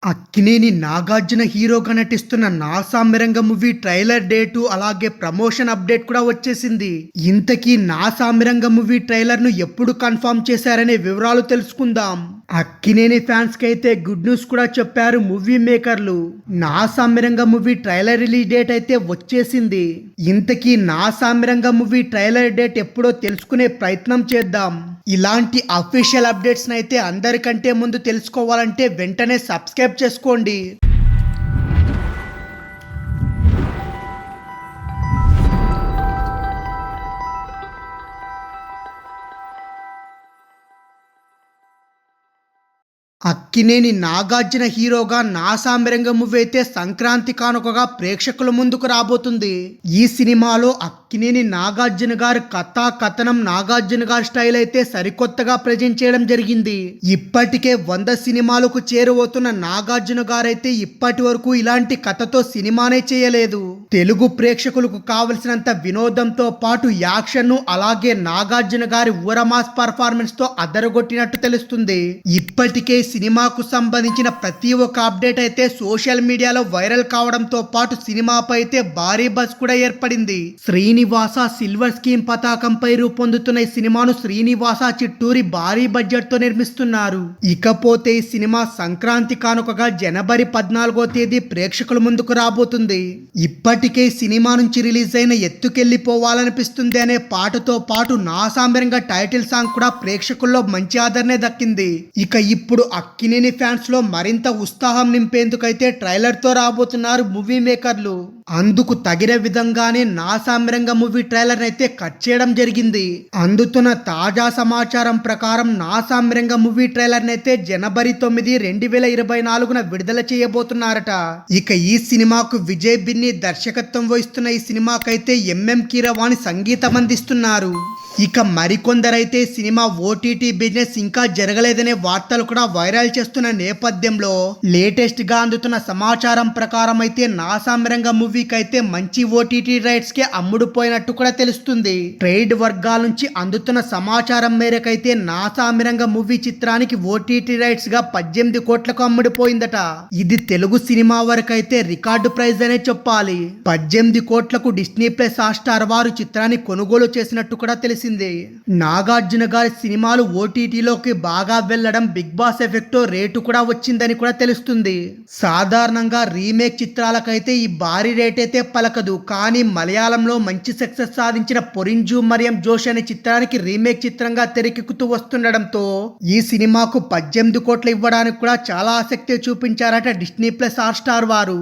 అక్కినేని నాగార్జున హీరోగా నటిస్తున్న నా సామిరంగ మూవీ ట్రైలర్ డేటు అలాగే ప్రమోషన్ అప్డేట్ కూడా వచ్చేసింది. ఇంతకీ నా సామిరంగ మూవీ ట్రైలర్ ను ఎప్పుడు కన్ఫర్మ్ చేశారనే వివరాలు తెలుసుకుందాం. అక్కినేని ఫ్యాన్స్ కి అయితే గుడ్ న్యూస్ కూడా చెప్పారు మూవీ మేకర్లు. నా Saamiranga movie trailer release date అయితే వచ్చేసింది. ఇంతకీ నా సామిరంగ మూవీ ట్రైలర్ డేట్ ఎప్పుడో తెలుసుకునే ప్రయత్నం చేద్దాం. ఇలాంటి అఫీషియల్ అప్డేట్స్ అయితే అందరికంటే ముందు తెలుసుకోవాలంటే వెంటనే సబ్స్క్రైబ్ చేసుకోండి. అక్కినేని నాగార్జున హీరోగా నా సామిరంగ మూవీ అయితే సంక్రాంతి కానుకగా ప్రేక్షకుల ముందుకు రాబోతుంది. ఈ సినిమాలో అక్కినేని నాగార్జున గారు కథనం నాగార్జున గారి స్టైల్ అయితే సరికొత్తగా ప్రజెంట్ చేయడం జరిగింది. ఇప్పటికే 100 సినిమాలకు చేరువవుతున్న నాగార్జున గారైతే ఇప్పటి వరకు ఇలాంటి కథతో సినిమానే చేయలేదు. తెలుగు ప్రేక్షకులకు కావలసినంత వినోదంతో పాటు యాక్షన్ ను అలాగే నాగార్జున గారి ఊరమాస్ పర్ఫార్మెన్స్ తో అదరగొట్టినట్టు తెలుస్తుంది. ఇప్పటికే సినిమాకు సంబంధించిన ప్రతి ఒక్క అప్డేట్ అయితే సోషల్ మీడియాలో వైరల్ కావడంతో పాటు సినిమాపై అయితే భారీ బజ్ కూడా ఏర్పడింది. శ్రీనివాస సిల్వర్ స్క్రీన్ పతాకంపై రూపొందుతున్న ఈ సినిమాను శ్రీనివాస చిట్టూరి భారీ బడ్జెట్ తో నిర్మిస్తున్నారు. ఇకపోతే ఈ సినిమా సంక్రాంతి కానుకగా జనవరి 14వ తేదీ ప్రేక్షకుల ముందుకు రాబోతుంది. ఇప్పటికే సినిమా నుంచి రిలీజ్ అయిన ఎత్తుకెళ్లిపోవాలనిపిస్తుంది అనే పాటతో పాటు నా సామిరంగ టైటిల్ సాంగ్ కూడా ప్రేక్షకుల్లో మంచి ఆదరణ దక్కింది. ఇక ఇప్పుడు అక్కినేని ఫ్యాన్స్ లో మరింత ఉత్సాహం నింపేందుకైతే ట్రైలర్ తో రాబోతున్నారు మూవీ మేకర్లు. అందుకు తగిన విధంగానే నా సామిరంగ మూవీ ట్రైలర్ అయితే కట్ చేయడం జరిగింది. అందుతున్న తాజా సమాచారం ప్రకారం నా సామిరంగ మూవీ ట్రైలర్ అయితే జనవరి 9, 2024 విడుదల చేయబోతున్నారట. ఇక ఈ సినిమాకు విజయ్ బిన్ని దర్శకత్వం వహిస్తున్న ఈ సినిమాకైతే ఎంఎం కీరవాణి సంగీతం అందిస్తున్నారు. ఇక మరికొందరైతే సినిమా ఓటీటీ బిజినెస్ ఇంకా జరగలేదనే వార్తలు కూడా వైరల్ చేస్తున్న నేపథ్యంలో లేటెస్ట్ గా అందుతున్న సమాచారం ప్రకారం అయితే నా సామిరంగ మూవీకి అయితే మంచి ఓటీటీ రైట్స్ కే అమ్ముడుపోయినట్టు కూడా తెలుస్తుంది. ట్రేడ్ వర్గాల నుంచి అందుతున్న సమాచారం మేరకైతే నా సామిరంగ మూవీ చిత్రానికి ఓటీటీ రైట్స్ గా 18 కోట్లకు అమ్ముడుపోయిందట. ఇది తెలుగు సినిమా వరకు అయితే రికార్డు ప్రైజ్ అనే చెప్పాలి. 18 కోట్లకు డిస్నీ ప్లస్ హాట్‌స్టార్ వారు చిత్రాన్ని కొనుగోలు చేసినట్టు కూడా తెలిసింది. నాగార్జున గారి సినిమాలు ఓటీటీలోకి బాగా వెళ్లడం బిగ్ బాస్ ఎఫెక్ట్ రేటు కూడా వచ్చిందని కూడా తెలుస్తుంది. సాధారణంగా రీమేక్ చిత్రాలకైతే ఈ భారీ రేట్ అయితే పలకదు. కానీ మలయాళంలో మంచి సక్సెస్ సాధించిన పొరింజు మరియం జోష్ అనే చిత్రానికి రీమేక్ చిత్రంగా తెరకెక్కుతూ వస్తుండడంతో ఈ సినిమాకు 18 కోట్లు ఇవ్వడానికి కూడా చాలా ఆసక్తి చూపించారట డిస్నీ ప్లస్ హాట్‌స్టార్ వారు.